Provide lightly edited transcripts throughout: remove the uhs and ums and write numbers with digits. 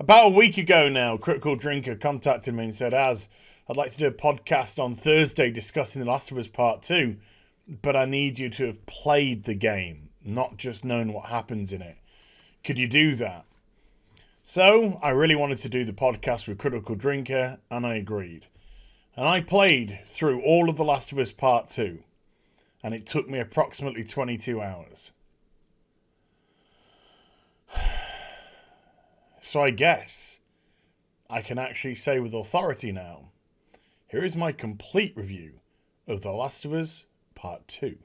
About a week ago now, Critical Drinker contacted me and said, I'd like to do a podcast on Thursday discussing The Last of Us Part 2, but I need you to have played the game, not just known what happens in it. Could you do that? So, I really wanted to do the podcast with Critical Drinker, and I agreed. And I played through all of The Last of Us Part 2, and it took me approximately 22 hours. So I guess I can actually say with authority now, here is my complete review of The Last of Us Part 2.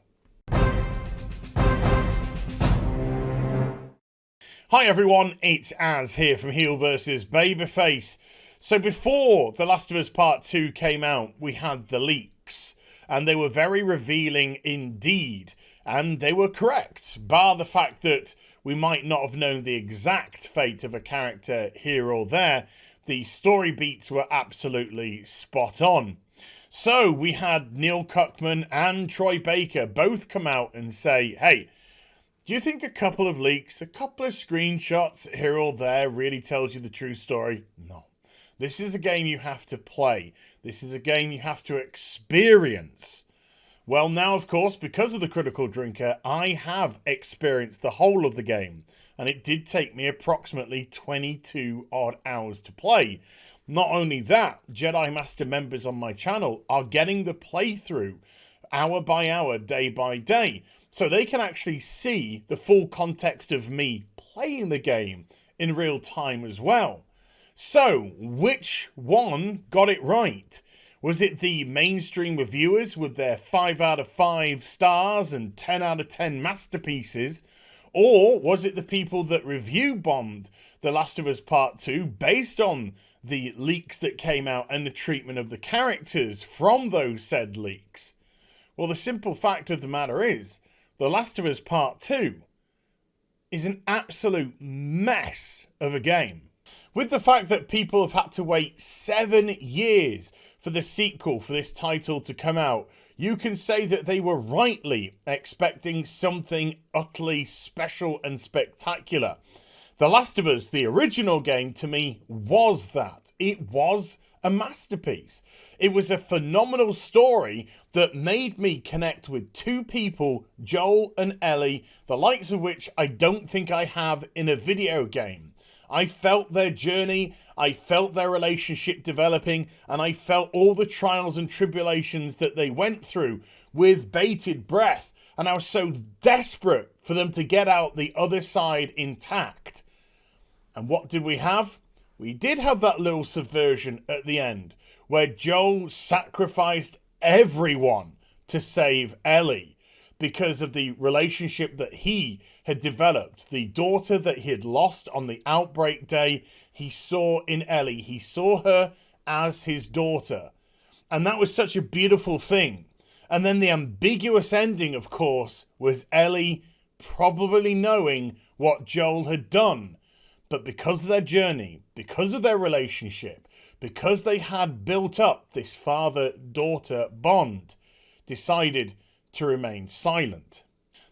Hi everyone, it's Az here from HeelvsBabyface. So before The Last of Us Part 2 came out, we had the leaks, and they were very revealing indeed. And they were correct, bar the fact that we might not have known the exact fate of a character here or there. The story beats were absolutely spot on. So we had Neil Cuckman and Troy Baker both come out and say, hey, do you think a couple of leaks, a couple of screenshots here or there really tells you the true story? No. This is a game you have to play. This is a game you have to experience. Well, now, of course, because of the Critical Drinker, I have experienced the whole of the game, and it did take me approximately 22 odd hours to play. Not only that, Jedi Master members on my channel are getting the playthrough hour by hour, day by day, so they can actually see the full context of me playing the game in real time as well. So, which one got it right? Was it the mainstream reviewers with their 5 out of 5 stars and 10 out of 10 masterpieces? Or was it the people that review bombed The Last of Us Part 2 based on the leaks that came out and the treatment of the characters from those said leaks? Well, the simple fact of the matter is, The Last of Us Part 2 is an absolute mess of a game. With the fact that people have had to wait 7 years for the sequel for this title to come out, you can say that they were rightly expecting something utterly special and spectacular. The Last of Us, the original game, to me, was that. It was a masterpiece. It was a phenomenal story that made me connect with two people, Joel and Ellie, the likes of which I don't think I have in a video game. I felt their journey, I felt their relationship developing, and I felt all the trials and tribulations that they went through with bated breath. And I was so desperate for them to get out the other side intact. And what did we have? We did have that little subversion at the end, where Joel sacrificed everyone to save Ellie, because of the relationship that he had developed. The daughter that he had lost on the outbreak day, he saw in Ellie. He saw her as his daughter. And that was such a beautiful thing. And then the ambiguous ending, of course, was Ellie probably knowing what Joel had done. But because of their journey, because of their relationship, because they had built up this father-daughter bond, decided to remain silent.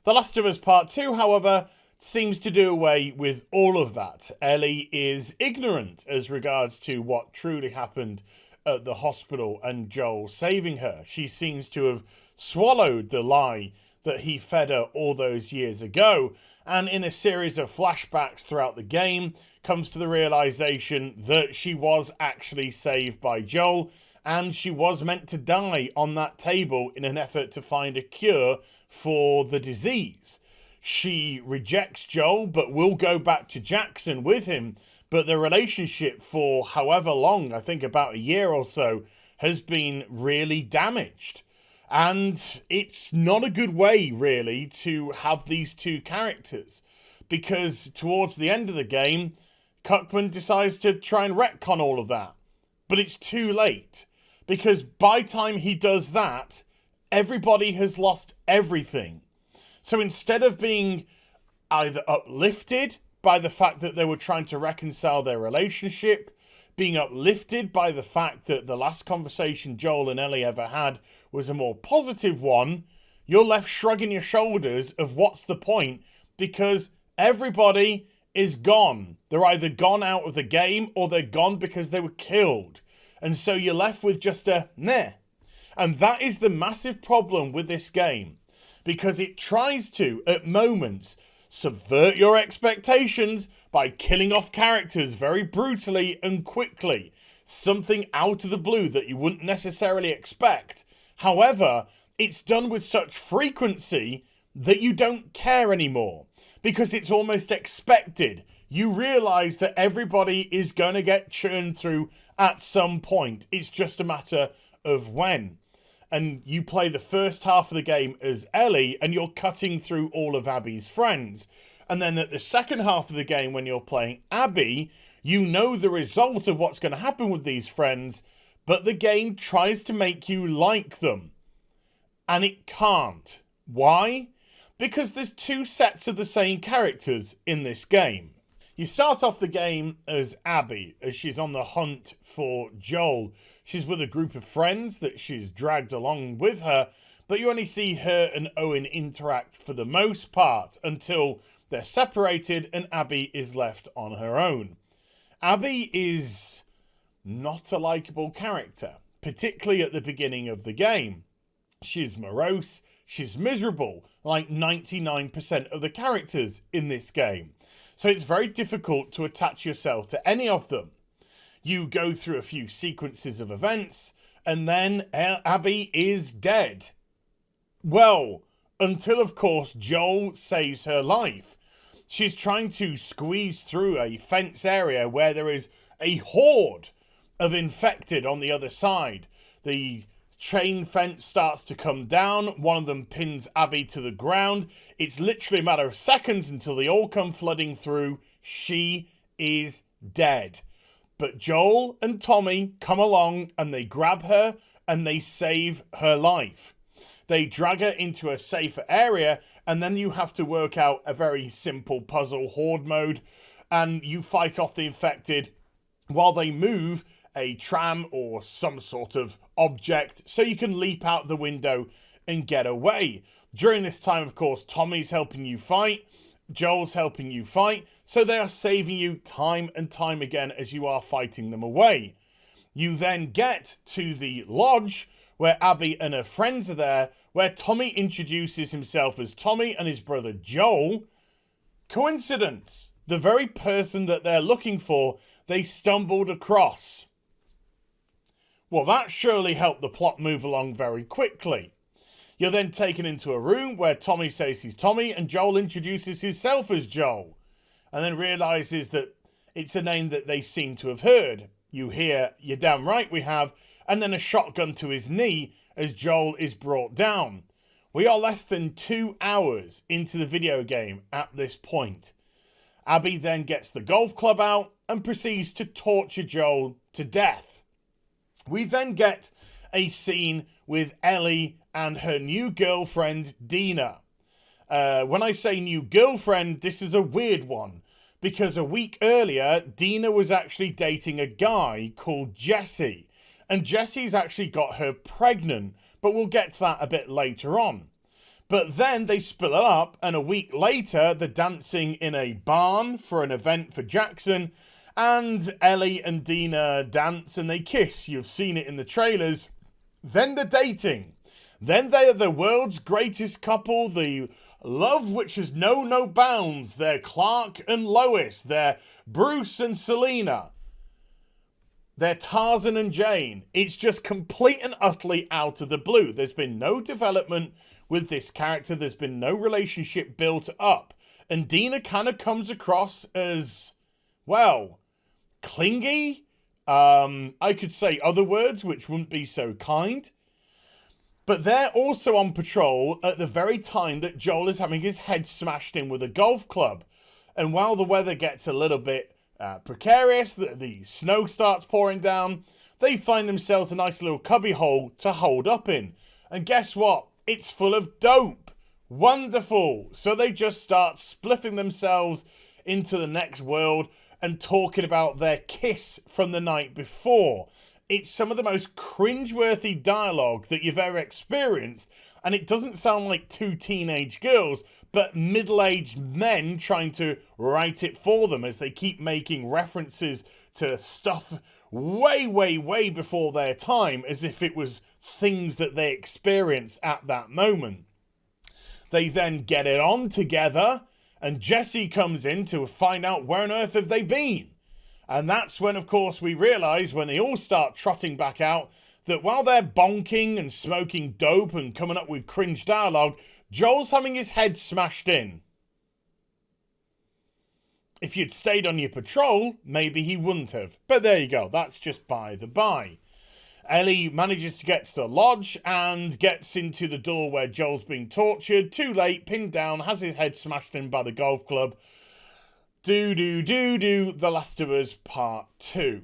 The Last of Us Part 2, however, seems to do away with all of that. Ellie is ignorant as regards to what truly happened at the hospital and Joel saving her. She seems to have swallowed the lie that he fed her all those years ago, and in a series of flashbacks throughout the game, comes to the realization that she was actually saved by Joel, and she was meant to die on that table in an effort to find a cure for the disease. She rejects Joel, but will go back to Jackson with him. But the relationship for however long, I think about a year or so, has been really damaged. And it's not a good way, really, to have these two characters. Because towards the end of the game, Cuckman decides to try and retcon all of that. But it's too late. Because by the time he does that, everybody has lost everything. So instead of being either uplifted by the fact that they were trying to reconcile their relationship, being uplifted by the fact that the last conversation Joel and Ellie ever had was a more positive one, you're left shrugging your shoulders of what's the point, because everybody is gone. They're either gone out of the game or they're gone because they were killed. And so you're left with just a meh. And that is the massive problem with this game, because it tries to, at moments, subvert your expectations by killing off characters very brutally and quickly. Something out of the blue that you wouldn't necessarily expect. However, it's done with such frequency that you don't care anymore, because it's almost expected. You realize that everybody is going to get churned through at some point. It's just a matter of when. And you play the first half of the game as Ellie, and you're cutting through all of Abby's friends. And then at the second half of the game, when you're playing Abby, you know the result of what's going to happen with these friends, but the game tries to make you like them. And it can't. Why? Because there's two sets of the same characters in this game. You start off the game as Abby, as she's on the hunt for Joel. She's with a group of friends that she's dragged along with her, but you only see her and Owen interact for the most part until they're separated and Abby is left on her own. Abby is not a likable character, particularly at the beginning of the game. She's morose, she's miserable, like 99% of the characters in this game. So it's very difficult to attach yourself to any of them. You go through a few sequences of events, and then Abby is dead. Well, until of course Joel saves her life. She's trying to squeeze through a fence area where there is a horde of infected on the other side. The chain fence starts to come down. One of them pins Abby to the ground. It's literally a matter of seconds until they all come flooding through. She is dead. But Joel and Tommy come along and they grab her and they save her life. They drag her into a safer area, and then you have to work out a very simple puzzle horde mode, and you fight off the infected while they move a tram or some sort of object so you can leap out the window and get away. During this time, of course, Tommy's helping you fight, Joel's helping you fight, so they are saving you time and time again as you are fighting them away. You then get to the lodge where Abby and her friends are there, where Tommy introduces himself as Tommy and his brother Joel. Coincidence. The very person that they're looking for, they stumbled across. Well, that surely helped the plot move along very quickly. You're then taken into a room where Tommy says he's Tommy and Joel introduces himself as Joel, and then realizes that it's a name that they seem to have heard. You hear, "You're damn right we have," and then a shotgun to his knee as Joel is brought down. We are less than 2 hours into the video game at this point. Abby then gets the golf club out and proceeds to torture Joel to death. We then get a scene with Ellie and her new girlfriend, Dina. When I say new girlfriend, this is a weird one, because a week earlier, Dina was actually dating a guy called Jesse, and Jesse's actually got her pregnant, but we'll get to that a bit later on. But then they split up, and a week later, they're dancing in a barn for an event for Jackson, and Ellie and Dina dance and they kiss. You've seen it in the trailers. Then they're dating. Then they are the world's greatest couple, the love which has known no bounds. They're Clark and Lois. They're Bruce and Selena. They're Tarzan and Jane. It's just complete and utterly out of the blue. There's been no development with this character. There's been no relationship built up. And Dina kind of comes across as, well, clingy. I could say other words which wouldn't be so kind. But they're also on patrol at the very time that Joel is having his head smashed in with a golf club. And while the weather gets a little bit precarious, the snow starts pouring down, they find themselves a nice little cubby hole to hold up in. And guess what? It's full of dope. Wonderful. So they just start spliffing themselves into the next world and talking about their kiss from the night before. It's some of the most cringeworthy dialogue that you've ever experienced, and it doesn't sound like two teenage girls, but middle-aged men trying to write it for them as they keep making references to stuff way, way, way before their time, as if it was things that they experienced at that moment. They then get it on together, and Jesse comes in to find out where on earth have they been. And that's when, of course, we realise, when they all start trotting back out, that while they're bonking and smoking dope and coming up with cringe dialogue, Joel's having his head smashed in. If you'd stayed on your patrol, maybe he wouldn't have. But there you go, that's just by the by. Ellie manages to get to the lodge and gets into the door where Joel's being tortured. Too late, pinned down, has his head smashed in by the golf club. The Last of Us Part 2.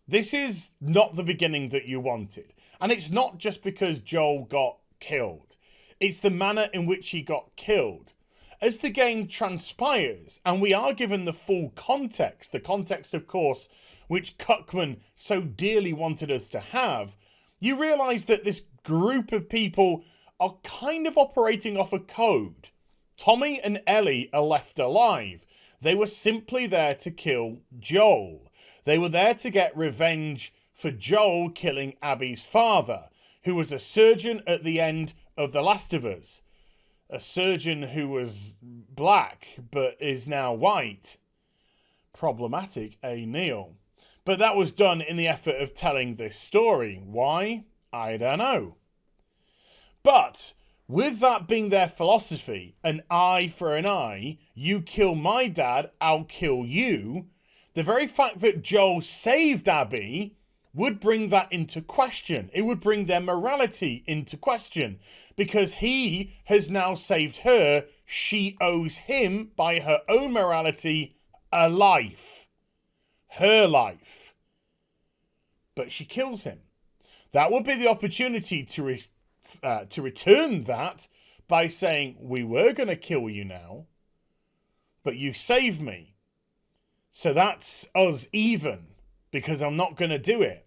This is not the beginning that you wanted. And it's not just because Joel got killed. It's the manner in which he got killed. As the game transpires, and we are given the full context, the context, of course, which Cuckman so dearly wanted us to have, you realise that this group of people are kind of operating off a code. Tommy and Ellie are left alive. They were simply there to kill Joel. They were there to get revenge for Joel killing Abby's father, who was a surgeon at the end of The Last of Us. A surgeon who was black but is now white. Problematic, Neil? But that was done in the effort of telling this story. Why? I don't know. But with that being their philosophy, an eye for an eye, you kill my dad, I'll kill you, the very fact that Joel saved Abby would bring that into question. It would bring their morality into question, because he has now saved her. She owes him, by her own morality, a life. Her life. But she kills him. That would be the opportunity to return that by saying, we were going to kill you now, but you saved me. So that's us even, because I'm not going to do it.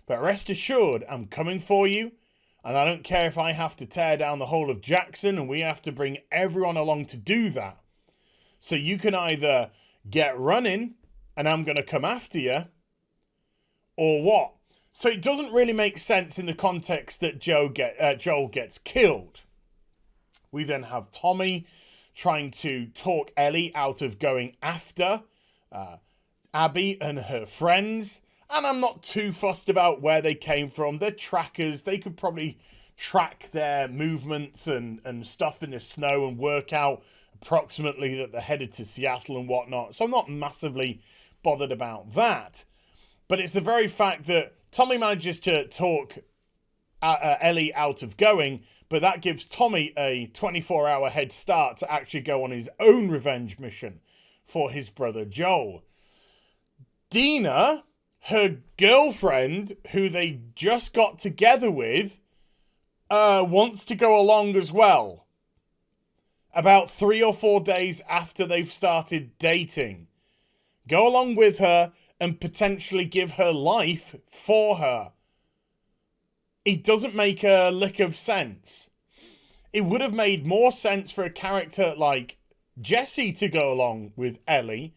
But rest assured, I'm coming for you, and I don't care if I have to tear down the whole of Jackson and we have to bring everyone along to do that. So you can either get running and I'm going to come after you, or what? So it doesn't really make sense in the context that Joel gets killed. We then have Tommy trying to talk Ellie out of going after Abby and her friends. And I'm not too fussed about where they came from. They're trackers. They could probably track their movements and stuff in the snow and work out approximately that they're headed to Seattle and whatnot. So I'm not massively bothered about that. But it's the very fact that Tommy manages to talk Ellie out of going, but that gives Tommy a 24-hour head start to actually go on his own revenge mission for his brother Joel. Dina, her girlfriend, who they just got together with, wants to go along as well. About 3 or 4 days after they've started dating. Go along with her and potentially give her life for her. It doesn't make a lick of sense. It would have made more sense for a character like Jesse to go along with Ellie,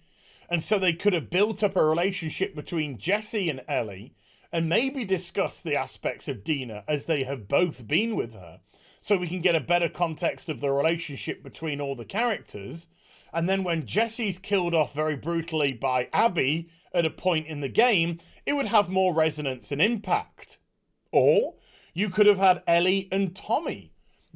and so they could have built up a relationship between Jesse and Ellie and maybe discuss the aspects of Dina as they have both been with her, so we can get a better context of the relationship between all the characters. And then when Jesse's killed off very brutally by Abby at a point in the game, it would have more resonance and impact. Or you could have had Ellie and Tommy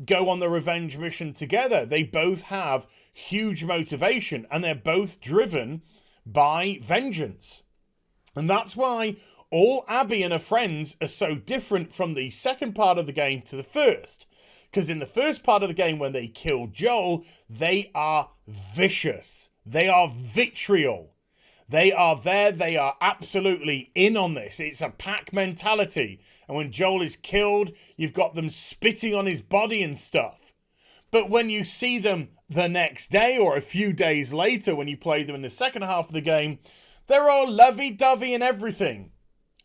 go on the revenge mission together. They both have huge motivation and they're both driven by vengeance. And that's why all Abby and her friends are so different from the second part of the game to the first. Because in the first part of the game, when they kill Joel, they are vicious. They are vitriol. They are there. They are absolutely in on this. It's a pack mentality. And when Joel is killed, you've got them spitting on his body and stuff. But when you see them the next day or a few days later, when you play them in the second half of the game, they're all lovey-dovey and everything.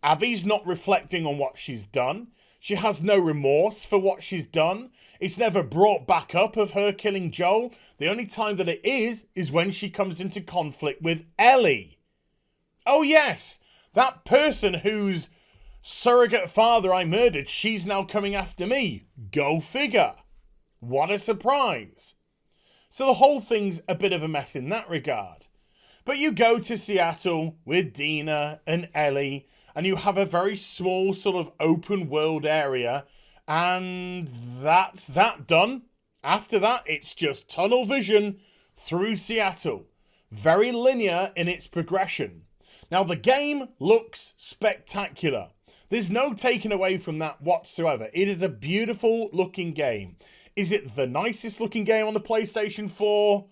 Abby's not reflecting on what she's done. She has no remorse for what she's done. It's never brought back up of her killing Joel. The only time that it is when she comes into conflict with Ellie. Oh yes, that person whose surrogate father I murdered, she's now coming after me. Go figure. What a surprise. So the whole thing's a bit of a mess in that regard. But you go to Seattle with Dina and Ellie, and you have a very small sort of open world area, and that's that done. After that, it's just tunnel vision through Seattle. Very linear in its progression. Now, the game looks spectacular. There's no taking away from that whatsoever. It is a beautiful looking game. Is it the nicest looking game on the PlayStation 4?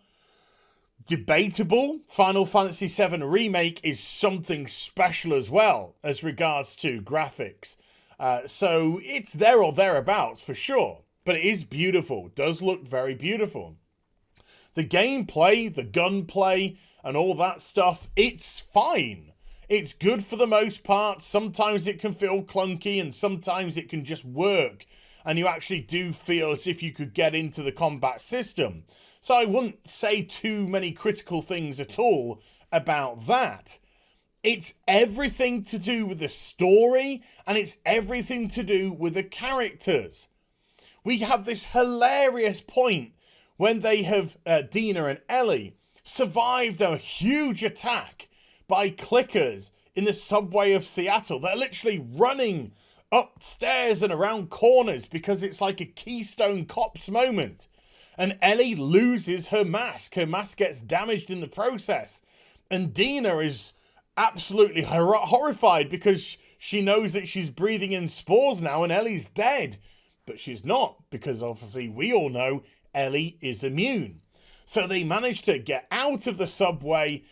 Debatable. Final Fantasy VII Remake is something special as well as regards to graphics. So it's there or thereabouts for sure. But it is beautiful. It does look very beautiful. The gameplay, the gunplay, and all that stuff, it's fine. It's good for the most part. Sometimes it can feel clunky and sometimes it can just work. And you actually do feel as if you could get into the combat system. So I wouldn't say too many critical things at all about that. It's everything to do with the story and it's everything to do with the characters. We have this hilarious point when they have Dina and Ellie survived a huge attack by clickers in the subway of Seattle. They're literally running upstairs and around corners because it's like a Keystone Cops moment. And Ellie loses her mask. Her mask gets damaged in the process. And Dina is absolutely horrified because she knows that she's breathing in spores now and Ellie's dead. But she's not, because obviously we all know Ellie is immune. So they manage to get out of the subway.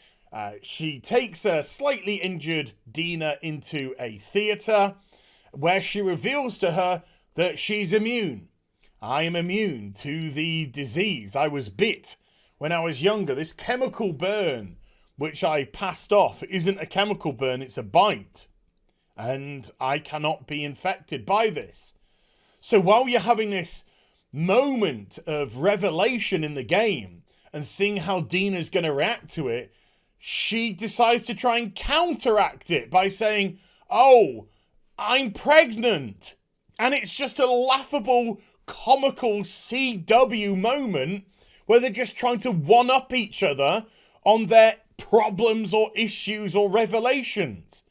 She takes a slightly injured Dina into a theatre where she reveals to her that she's immune. I am immune to the disease. I was bit when I was younger. This chemical burn, which I passed off, isn't a chemical burn, it's a bite. And I cannot be infected by this. So while you're having this moment of revelation in the game and seeing how Dina's going to react to it, she decides to try and counteract it by saying, "Oh, I'm pregnant." And it's just a laughable, comical CW moment where they're just trying to one-up each other on their problems or issues or revelations.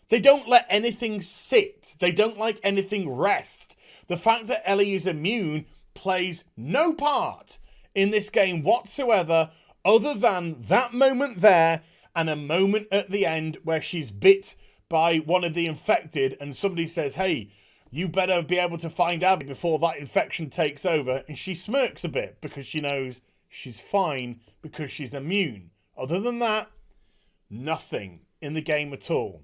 They don't let anything sit. They don't like anything rest. The fact that Ellie is immune plays no part in this game whatsoever other than that moment there and a moment at the end where she's bit by one of the infected and somebody says, "Hey, you better be able to find Abby before that infection takes over." And she smirks a bit because she knows she's fine because she's immune. Other than that, nothing in the game at all.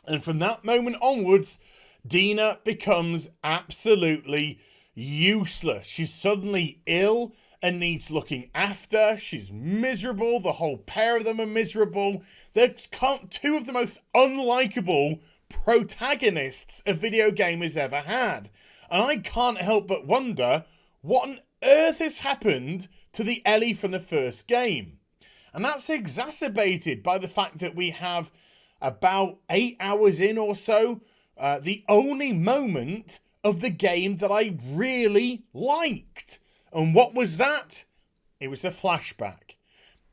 And from that moment onwards, Dina becomes absolutely useless. She's suddenly ill and needs looking after. She's miserable. The whole pair of them are miserable. They're two of the most unlikable protagonists a video game has ever had. And I can't help but wonder what on earth has happened to the Ellie from the first game. And that's exacerbated by the fact that we have about 8 hours in or so, the only moment of the game that I really liked. And what was that? It was a flashback.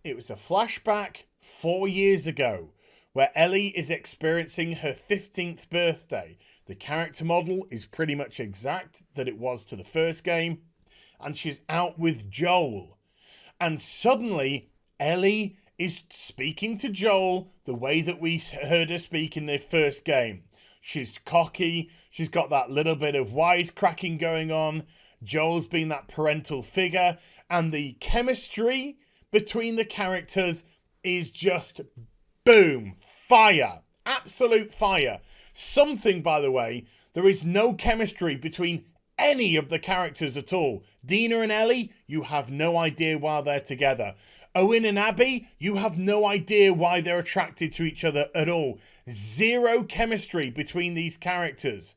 It was a flashback 4 years ago where Ellie is experiencing her 15th birthday. The character model is pretty much exact that it was to the first game. And she's out with Joel. And suddenly, Ellie is speaking to Joel the way that we heard her speak in the first game. She's cocky. She's got that little bit of wisecracking going on. Joel's been that parental figure. And the chemistry between the characters is just boom. Fire. Absolute fire. Something, by the way, there is no chemistry between any of the characters at all. Dina and Ellie, you have no idea why they're together. Owen and Abby, you have no idea why they're attracted to each other at all. Zero chemistry between these characters.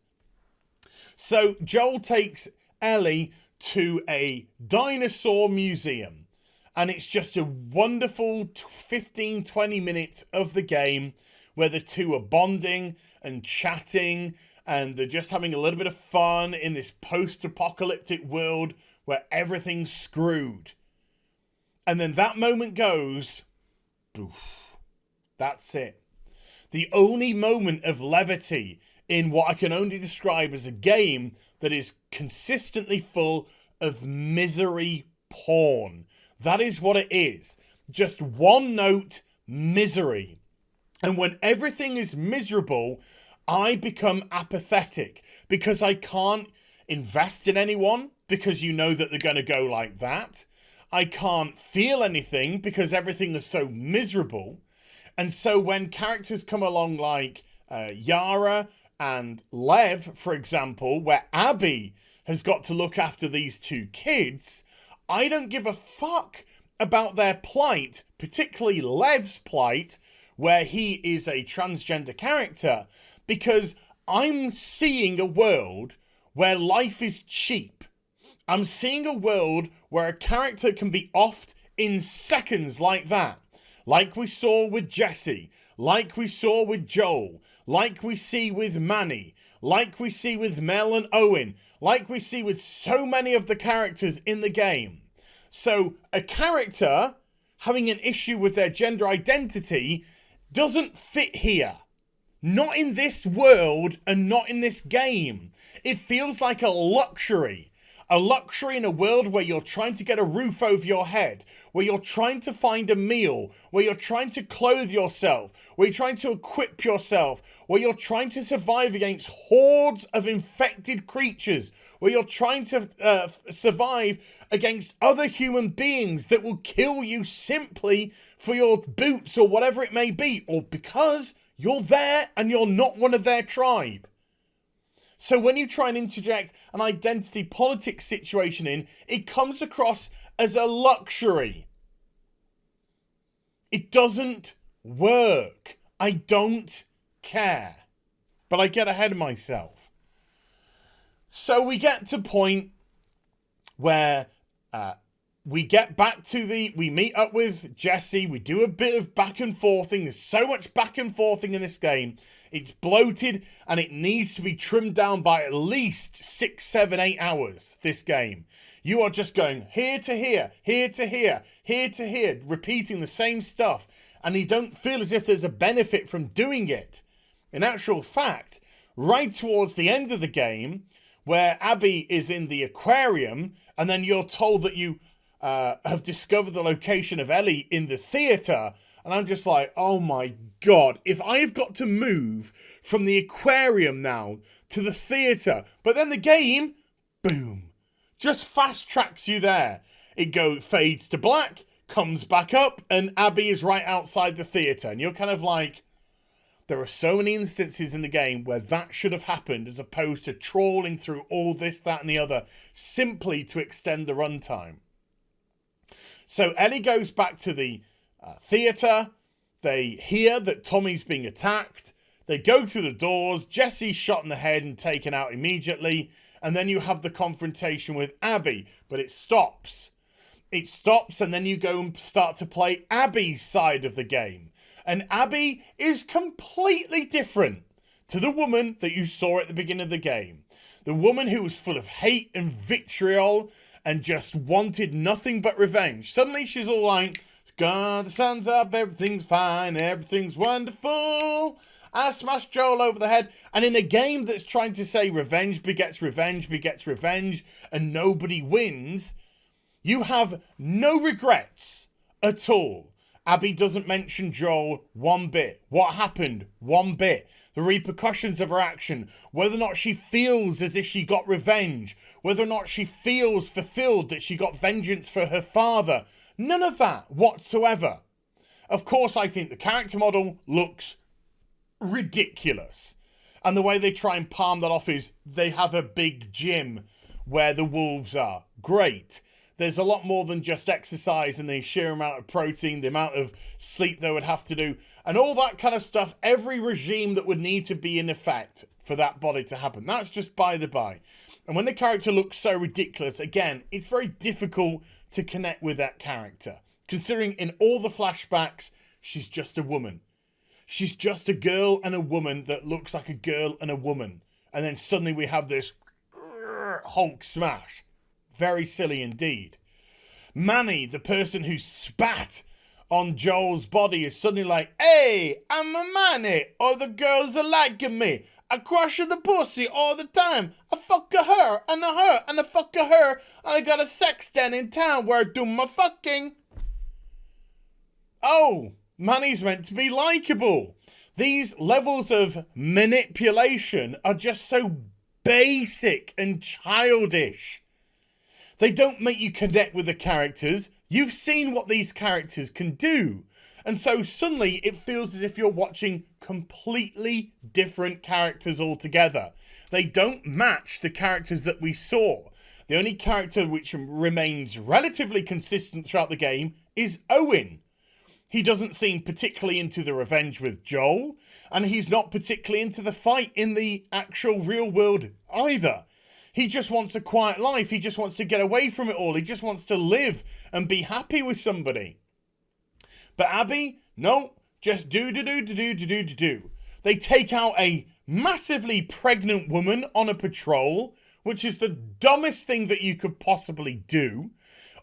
So Joel takes Ellie to a dinosaur museum. And it's just a wonderful 15, 20 minutes of the game where the two are bonding and chatting. And they're just having a little bit of fun in this post-apocalyptic world where everything's screwed. And then that moment goes, boof. That's it. The only moment of levity in what I can only describe as a game that is consistently full of misery porn. That is what it is. Just one note, misery. And when everything is miserable, I become apathetic because I can't invest in anyone because you know that they're going to go like that. I can't feel anything because everything is so miserable. And so when characters come along like Yara and Lev, for example, where Abby has got to look after these two kids, I don't give a fuck about their plight, particularly Lev's plight, where he is a transgender character, because I'm seeing a world where life is cheap. I'm seeing a world where a character can be offed in seconds like that. Like we saw with Jesse, like we saw with Joel, like we see with Manny, like we see with Mel and Owen, like we see with so many of the characters in the game. So a character having an issue with their gender identity doesn't fit here. Not in this world and not in this game. It feels like a luxury. A luxury in a world where you're trying to get a roof over your head, where you're trying to find a meal, where you're trying to clothe yourself, where you're trying to equip yourself, where you're trying to survive against hordes of infected creatures, where you're trying to survive against other human beings that will kill you simply for your boots or whatever it may be, or because you're there and you're not one of their tribe. So when you try and interject an identity politics situation in, it comes across as a luxury. It doesn't work. I don't care. But I get ahead of myself. So we get to a point where we get back to we meet up with Jesse. We do a bit of back and forthing. There's so much back and forthing in this game. It's bloated and it needs to be trimmed down by at least 6, 7, 8 hours, this game. You are just going here to here, here to here, here to here, repeating the same stuff. And you don't feel as if there's a benefit from doing it. In actual fact, right towards the end of the game, where Abby is in the aquarium, and then you're told that you have discovered the location of Ellie in the theatre, and I'm just like, oh my God, if I've got to move from the aquarium now to the theatre, but then the game, boom, just fast tracks you there. It fades to black, comes back up, and Abby is right outside the theatre, and you're kind of like, there are so many instances in the game where that should have happened as opposed to trawling through all this, that, and the other simply to extend the runtime. So Ellie goes back to the theatre. They hear that Tommy's being attacked. They go through the doors. Jesse's shot in the head and taken out immediately. And then you have the confrontation with Abby. But it stops. It stops and then you go and start to play Abby's side of the game. And Abby is completely different to the woman that you saw at the beginning of the game. The woman who was full of hate and vitriol and just wanted nothing but revenge. Suddenly she's all like, God, the sun's up, everything's fine, everything's wonderful. I smashed Joel over the head. And in a game that's trying to say revenge begets revenge begets revenge and nobody wins, you have no regrets at all. Abby doesn't mention Joel one bit. What happened? One bit. The repercussions of her action. Whether or not she feels as if she got revenge. Whether or not she feels fulfilled that she got vengeance for her father. None of that whatsoever. Of course, I think the character model looks ridiculous. And the way they try and palm that off is they have a big gym where the wolves are. Great. There's a lot more than just exercise and the sheer amount of protein, the amount of sleep they would have to do, and all that kind of stuff. Every regime that would need to be in effect for that body to happen. That's just by the by. And when the character looks so ridiculous, again, it's very difficult to connect with that character. Considering in all the flashbacks, she's just a woman. She's just a girl and a woman that looks like a girl and a woman. And then suddenly we have this Hulk smash. Very silly indeed. Manny, the person who spat on Joel's body, is suddenly like, hey, I'm a Manny. All the girls are liking me. I crush the pussy all the time. I fuck her and I fuck her. And I got a sex den in town where I do my fucking. Oh, Manny's meant to be likable. These levels of manipulation are just so basic and childish. They don't make you connect with the characters. You've seen what these characters can do. And so suddenly it feels as if you're watching completely different characters altogether. They don't match the characters that we saw. The only character which remains relatively consistent throughout the game is Owen. He doesn't seem particularly into the revenge with Joel, and he's not particularly into the fight in the actual real world either. He just wants a quiet life. He just wants to get away from it all. He just wants to live and be happy with somebody. But Abby, no, just do. They take out a massively pregnant woman on a patrol, which is the dumbest thing that you could possibly do.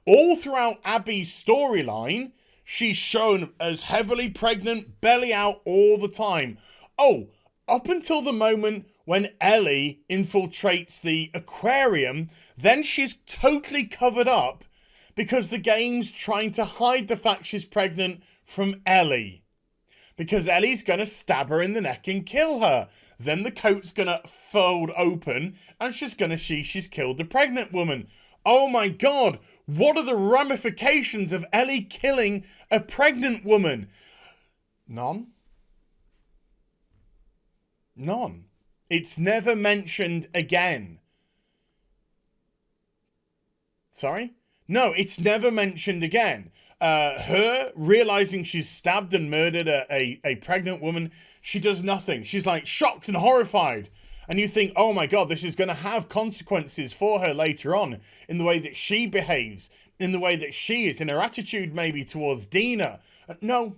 All throughout Abby's storyline, she's shown as heavily pregnant, belly out all the time. Oh, up until the moment when Ellie infiltrates the aquarium, then she's totally covered up because the game's trying to hide the fact she's pregnant from Ellie. Because Ellie's going to stab her in the neck and kill her. Then the coat's going to fold open and she's going to see she's killed the pregnant woman. Oh my God, what are the ramifications of Ellie killing a pregnant woman? None. It's never mentioned again. Sorry? No, it's never mentioned again. Her realizing she's stabbed and murdered a pregnant woman, she does nothing. She's like shocked and horrified. And you think, oh my God, this is going to have consequences for her later on in the way that she behaves, in the way that she is, in her attitude maybe towards Dina. No,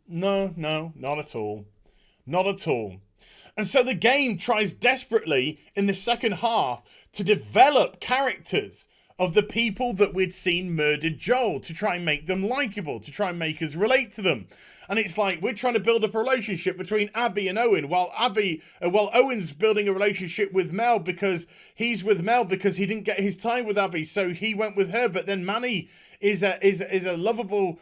not at all. Not at all. And so the game tries desperately in the second half to develop characters of the people that we'd seen murdered Joel, to try and make them likable, to try and make us relate to them. And it's like we're trying to build up a relationship between Abby and Owen, while Owen's building a relationship with Mel because he's with Mel because he didn't get his time with Abby, so he went with her. But then Manny is a lovable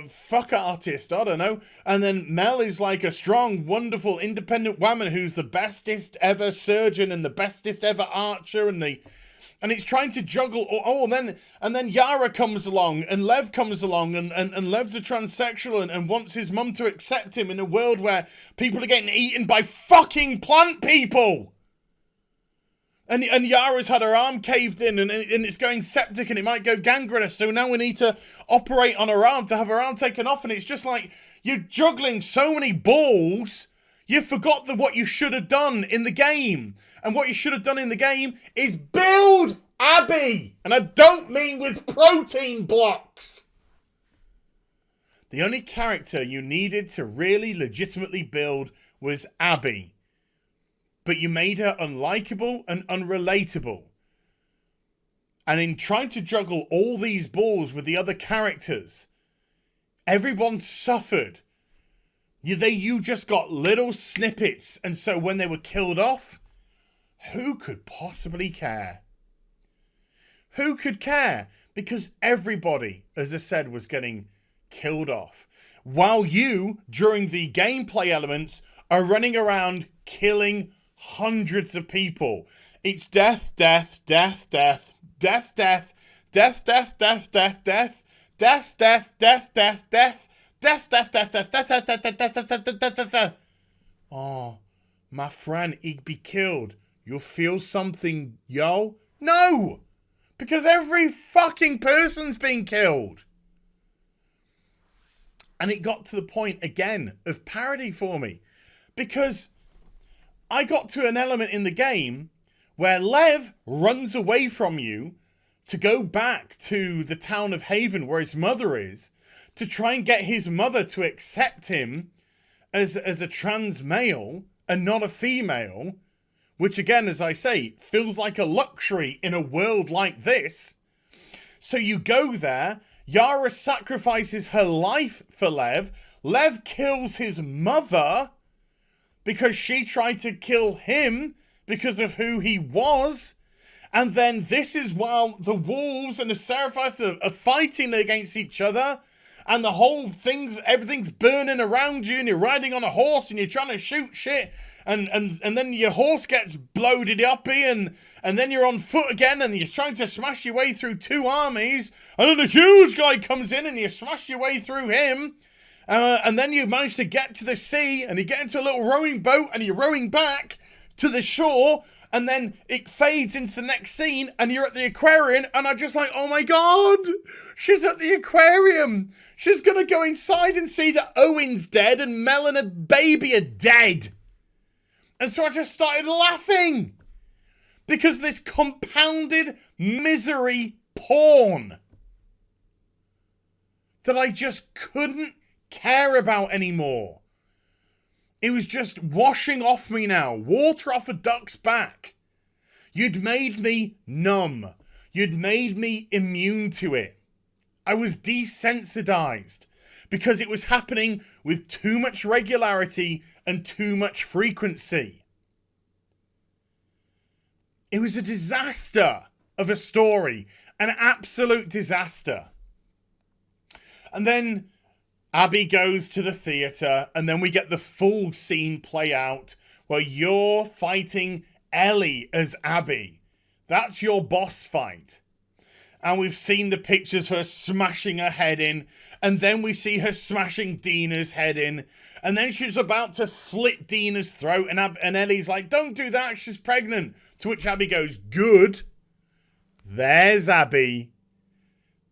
fuck artist, I don't know. And then Mel is like a strong, wonderful, independent woman who's the bestest ever surgeon and the bestest ever archer, and it's trying to juggle. And then Yara comes along, and Lev comes along, and Lev's a transsexual and wants his mum to accept him in a world where people are getting eaten by fucking plant people. And Yara's had her arm caved in, and it's going septic, and it might go gangrenous. So now we need to operate on her arm to have her arm taken off. And it's just like you're juggling so many balls. You forgot what you should have done in the game. And what you should have done in the game is build Abby. And I don't mean with protein blocks. The only character you needed to really legitimately build was Abby. But you made her unlikable and unrelatable. And in trying to juggle all these balls with the other characters, everyone suffered. You just got little snippets, and so when they were killed off, who could possibly care? Who could care? Because everybody, as I said, was getting killed off. While you, during the gameplay elements, are running around killing hundreds of people. It's death, death, death, death, death, death, death, death, death, death, death, death, death, death, death, death. Death, death, death, death, death, death, death, death, death, death, death, death, death, death. Oh, my friend, he'd be killed. You'll feel something, yo? No! Because every fucking person's been killed. And it got to the point, again, of parody for me. Because I got to an element in the game where Lev runs away from you to go back to the town of Haven where his mother is, to try and get his mother to accept him as a trans male and not a female, which again, as I say, feels like a luxury in a world like this. So you go there, Yara sacrifices her life for Lev, Lev kills his mother because she tried to kill him because of who he was. And then this is while the wolves and the Seraphites are fighting against each other, and the whole everything's burning around you, and you're riding on a horse and you're trying to shoot shit, and then your horse gets bloated up, and then you're on foot again and you're trying to smash your way through two armies, and then a huge guy comes in and you smash your way through him, and then you manage to get to the sea and you get into a little rowing boat and you're rowing back to the shore. And then it fades into the next scene and you're at the aquarium, and I'm just like, oh my God, she's at the aquarium. She's going to go inside and see that Owen's dead and Mel and a baby are dead. And so I just started laughing because this compounded misery porn that I just couldn't care about anymore. It was just washing off me now. Water off a duck's back. You'd made me numb. You'd made me immune to it. I was desensitized because it was happening with too much regularity and too much frequency. It was a disaster of a story. An absolute disaster. And then Abby goes to the theatre, and then we get the full scene play out where you're fighting Ellie as Abby. That's your boss fight. And we've seen the pictures of her smashing her head in, and then we see her smashing Dina's head in, and then she's about to slit Dina's throat, and Ellie's like, don't do that, she's pregnant. To which Abby goes, good. There's Abby.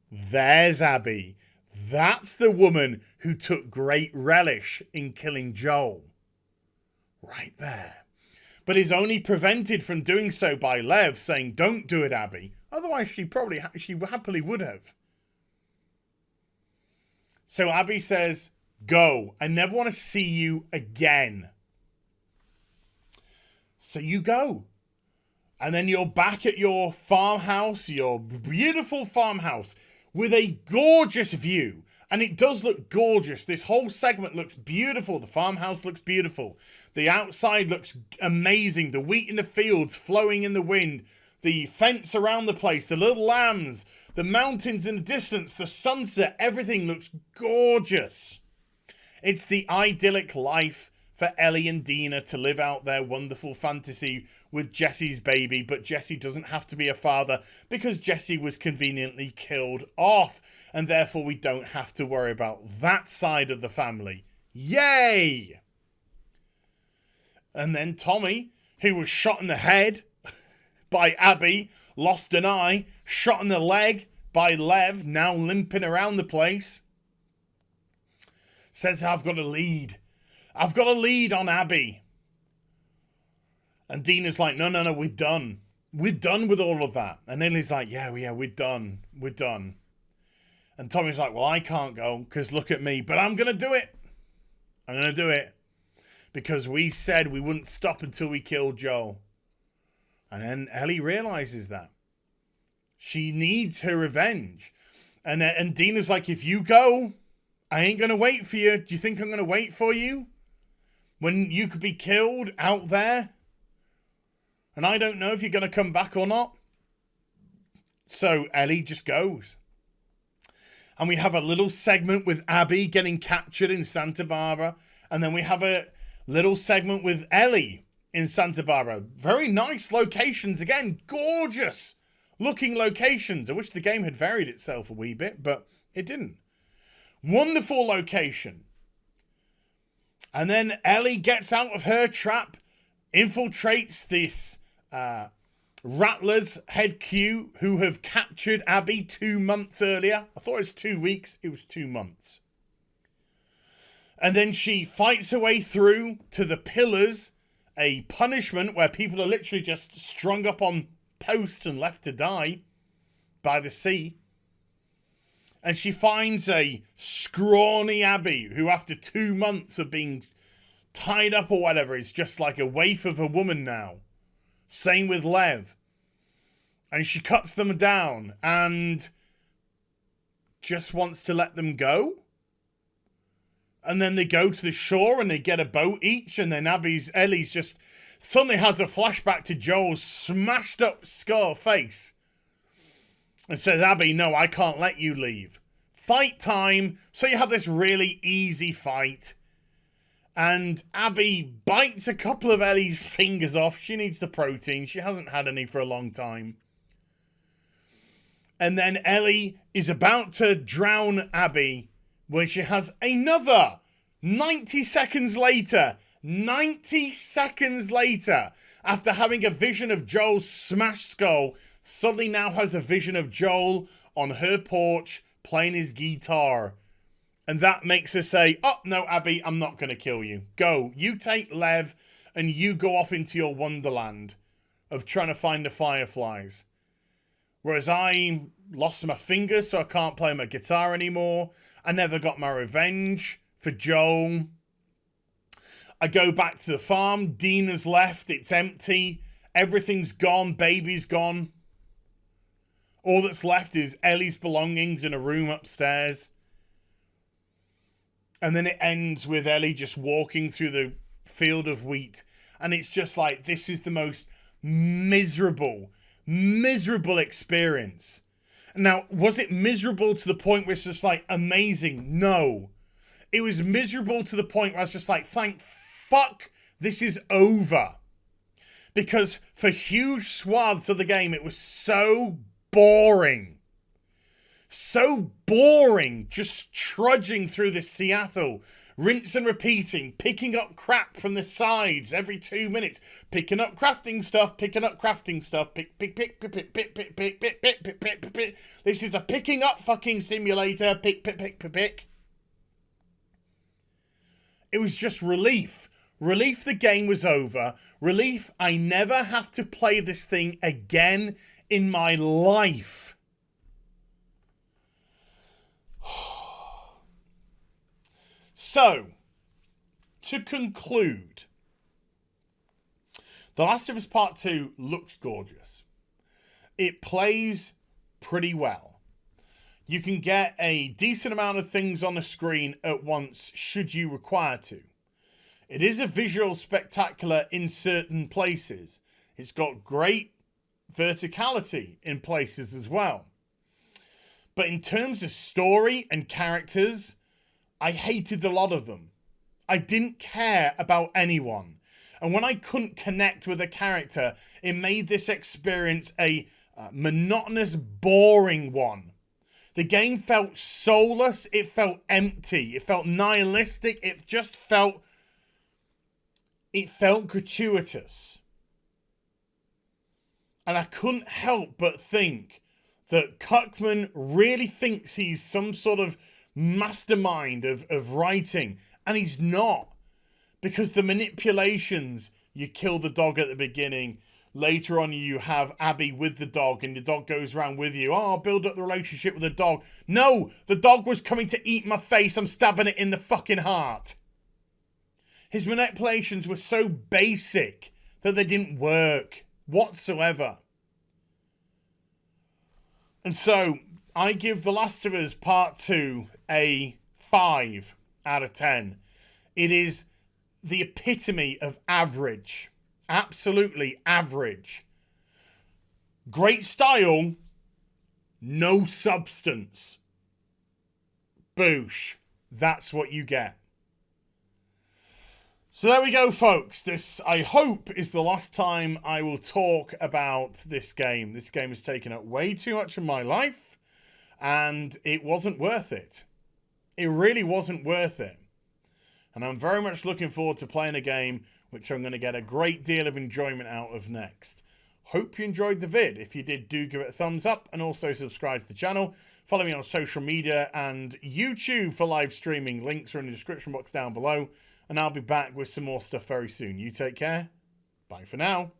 There's Abby. That's the woman who took great relish in killing Joel. Right there. But is only prevented from doing so by Lev saying, don't do it, Abby. Otherwise, she happily would have. So Abby says, go. I never want to see you again. So you go. And then you're back at your farmhouse, your beautiful farmhouse, with a gorgeous view. And it does look gorgeous. This whole segment looks beautiful. The farmhouse looks beautiful. The outside looks amazing. The wheat in the fields flowing in the wind. The fence around the place. The little lambs. The mountains in the distance. The sunset. Everything looks gorgeous. It's the idyllic life for Ellie and Dina to live out their wonderful fantasy with Jesse's baby, but Jesse doesn't have to be a father because Jesse was conveniently killed off, and therefore we don't have to worry about that side of the family. Yay! And then Tommy, who was shot in the head by Abby, lost an eye, shot in the leg by Lev, now limping around the place, says, I've got a lead. I've got a lead on Abby. And Dina's like, no, we're done. We're done with all of that. And Ellie's like, yeah, we're done. We're done. And Tommy's like, well, I can't go because look at me. But I'm going to do it. I'm going to do it. Because we said we wouldn't stop until we killed Joel. And then Ellie realizes that. She needs her revenge. And Dina's like, if you go, I ain't going to wait for you. Do you think I'm going to wait for you? When you could be killed out there? And I don't know if you're going to come back or not. So Ellie just goes. And we have a little segment with Abby getting captured in Santa Barbara. And then we have a little segment with Ellie in Santa Barbara. Very nice locations. Again, gorgeous looking locations. I wish the game had varied itself a wee bit, but it didn't. Wonderful location. And then Ellie gets out of her trap, infiltrates this Rattlers head Q who have captured Abby 2 months earlier. I thought it was 2 weeks. It was 2 months. And then she fights her way through to the pillars a punishment where people are literally just strung up on posts and left to die by the sea. And she finds a scrawny Abby who, after 2 months of being tied up or whatever, is just like a waif of a woman now. Same with Lev. And she cuts them down and just wants to let them go. And then they go to the shore and they get a boat each. And then Ellie's just suddenly has a flashback to Joel's smashed up skull face. And says, Abby, no, I can't let you leave. Fight time. So you have this really easy fight. And Abby bites a couple of Ellie's fingers off. She needs the protein. She hasn't had any for a long time. And then Ellie is about to drown Abby when she has another 90 seconds later, after having a vision of Joel's smashed skull, suddenly now has a vision of Joel on her porch playing his guitar. And that makes her say, oh, no, Abby, I'm not going to kill you. Go. You take Lev and you go off into your wonderland of trying to find the fireflies. Whereas I lost my fingers, so I can't play my guitar anymore. I never got my revenge for Joel. I go back to the farm. Dina's left. It's empty. Everything's gone. Baby's gone. All that's left is Ellie's belongings in a room upstairs. And then it ends with Ellie just walking through the field of wheat. And it's just like, this is the most miserable experience. Now, was it miserable to the point where it's just like amazing? No. It was miserable to the point where I was just like, thank fuck this is over. Because for huge swaths of the game, it was so boring. So boring, just trudging through this Seattle, rinse and repeating, picking up crap from the sides every 2 minutes, picking up crafting stuff, pick. This is a picking up fucking simulator, pick. It was just relief. Relief the game was over. Relief I never have to play this thing again in my life. So, to conclude, The Last of Us Part 2 looks gorgeous. It plays pretty well. You can get a decent amount of things on the screen at once should you require to. It is a visual spectacular in certain places. It's got great verticality in places as well. But in terms of story and characters, I hated a lot of them. I didn't care about anyone. And when I couldn't connect with a character, it made this experience a monotonous, boring one. The game felt soulless. It felt empty. It felt nihilistic. It just felt... It felt gratuitous. And I couldn't help but think that Cuckman really thinks he's some sort of mastermind of writing. And he's not. Because the manipulations, you kill the dog at the beginning. Later on, you have Abby with the dog, and the dog goes around with you. Oh, I'll build up the relationship with the dog. No, the dog was coming to eat my face. I'm stabbing it in the fucking heart. His manipulations were so basic that they didn't work whatsoever. And so, I give The Last of Us Part 2 a 5 out of 10. It is the epitome of average. Absolutely average. Great style, no substance. Boosh. That's what you get. So there we go, folks. This, I hope, is the last time I will talk about this game. This game has taken up way too much of my life, and it wasn't worth it. It really wasn't worth it. And I'm very much looking forward to playing a game which I'm going to get a great deal of enjoyment out of next. Hope you enjoyed the vid. If you did, do give it a thumbs up and also subscribe to the channel. Follow me on social media and YouTube for live streaming. Links are in the description box down below. And I'll be back with some more stuff very soon. You take care. Bye for now.